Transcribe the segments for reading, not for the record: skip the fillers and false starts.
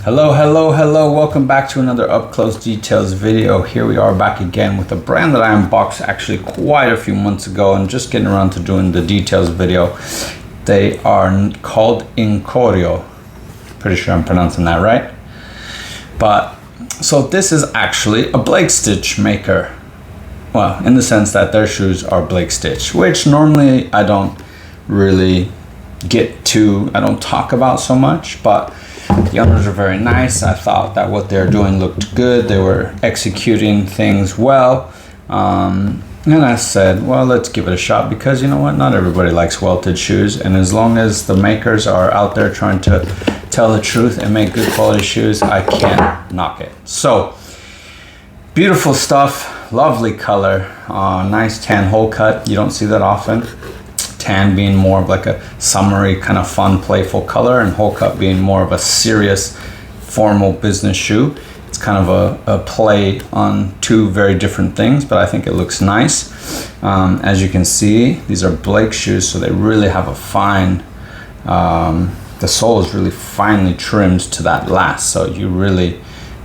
Hello, welcome back to another up close details video. Here we are back again with a brand that I unboxed actually quite a few months ago and just getting around to doing the details video. They are called In Corio. Pretty sure I'm pronouncing that right. But so this is actually a Blake Stitch maker. Well, in the sense that their shoes are Blake Stitch, which normally I don't really I don't talk about so much, but the owners are very nice. I thought that what they're doing looked good. They were executing things well. And I said, well, let's give it a shot, because you know what? Not everybody likes welted shoes. And as long as the makers are out there trying to tell the truth and make good quality shoes, I can't knock it. So, beautiful stuff, lovely color, nice tan hole cut. You don't see that often. Tan being more of like a summery kind of fun, playful color, and hole cut being more of a serious, formal business shoe. It's kind of a play on two very different things, but I think it looks nice. As you can see, these are Blake shoes, so they really have a fine, the sole is really finely trimmed to that last, so you really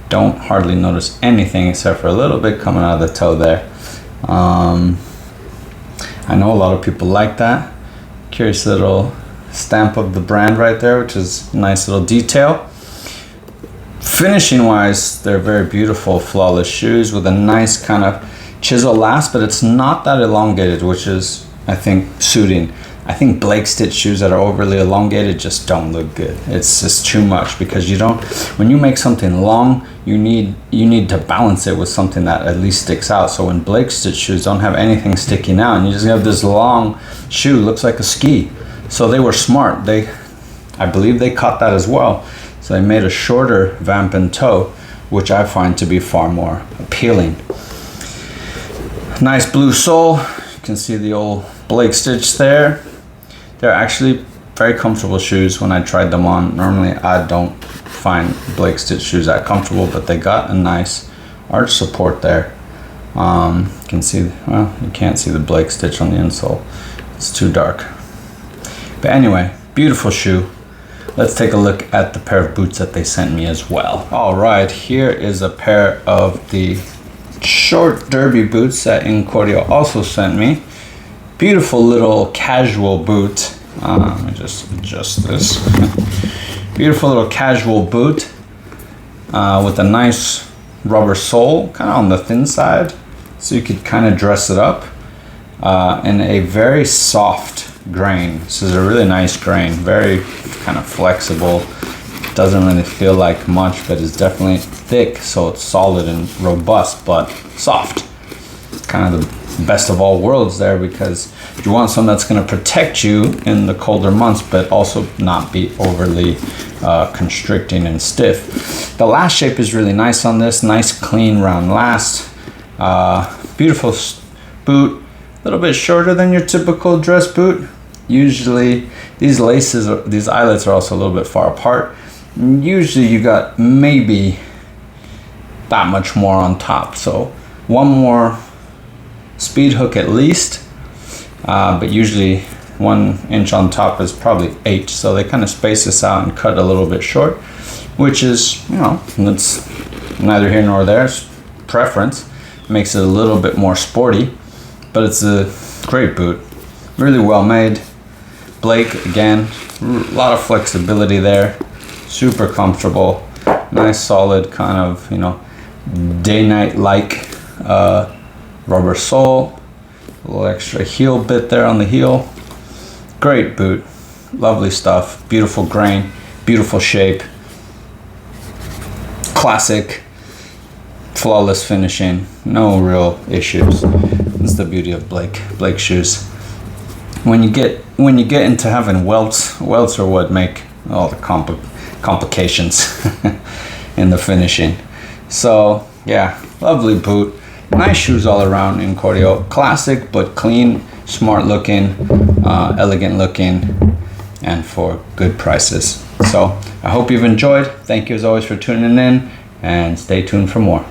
don't hardly notice anything except for a little bit coming out of the toe there. I know a lot of people like that. Curious little stamp of the brand right there, which is a nice little detail. Finishing wise, they're very beautiful, flawless shoes with a nice kind of chisel last, but it's not that elongated, which is, I think, suiting. I think Blake Stitch shoes that are overly elongated just don't look good. It's just too much, because you don't, when you make something long, you need to balance it with something that at least sticks out. So when Blake Stitch shoes don't have anything sticking out, and you just have this long shoe, looks like a ski. So they were smart. I believe they caught that as well. So they made a shorter vamp and toe, which I find to be far more appealing. Nice blue sole. You can see the old Blake Stitch there. They're actually very comfortable shoes when I tried them on. Normally I don't find Blake Stitch shoes that comfortable, but they got a nice arch support there. You can see, well, you can't see the Blake Stitch on the insole. It's too dark. But anyway, beautiful shoe. Let's take a look at the pair of boots that they sent me as well. All right, here is a pair of the short derby boots that In Corio also sent me. Beautiful little casual boot. Let me just adjust this. Beautiful little casual boot with a nice rubber sole, kind of on the thin side, so you could kind of dress it up. And a very soft grain. This is a really nice grain, very kind of flexible. Doesn't really feel like much, but it's definitely thick, so it's solid and robust, but soft. Kind of the best of all worlds there, because you want something that's going to protect you in the colder months, but also not be overly constricting and stiff. The last shape is really nice on this. Nice clean round last. Beautiful boot. A little bit shorter than your typical dress boot. Usually these laces, these eyelets are also a little bit far apart. Usually you got maybe that much more on top, so one more speed hook at least, but usually 1 inch on top is probably 8, so they kind of space this out and cut a little bit short, which is, you know, it's neither here nor there. It's preference. Makes it a little bit more sporty, but it's a great boot, really well made. Blake, again, a lot of flexibility there, super comfortable, nice solid kind of, you know, day-night like rubber sole, a little extra heel bit there on the heel. Great boot, lovely stuff, beautiful grain, beautiful shape, classic, flawless finishing, no real issues. That's the beauty of Blake shoes. When you get into having welts are what make all the complications in the finishing. So yeah, lovely boot. Nice shoes all around In Corio. Classic but clean, smart looking, elegant looking, and for good prices. So I hope you've enjoyed. Thank you as always for tuning in, and stay tuned for more.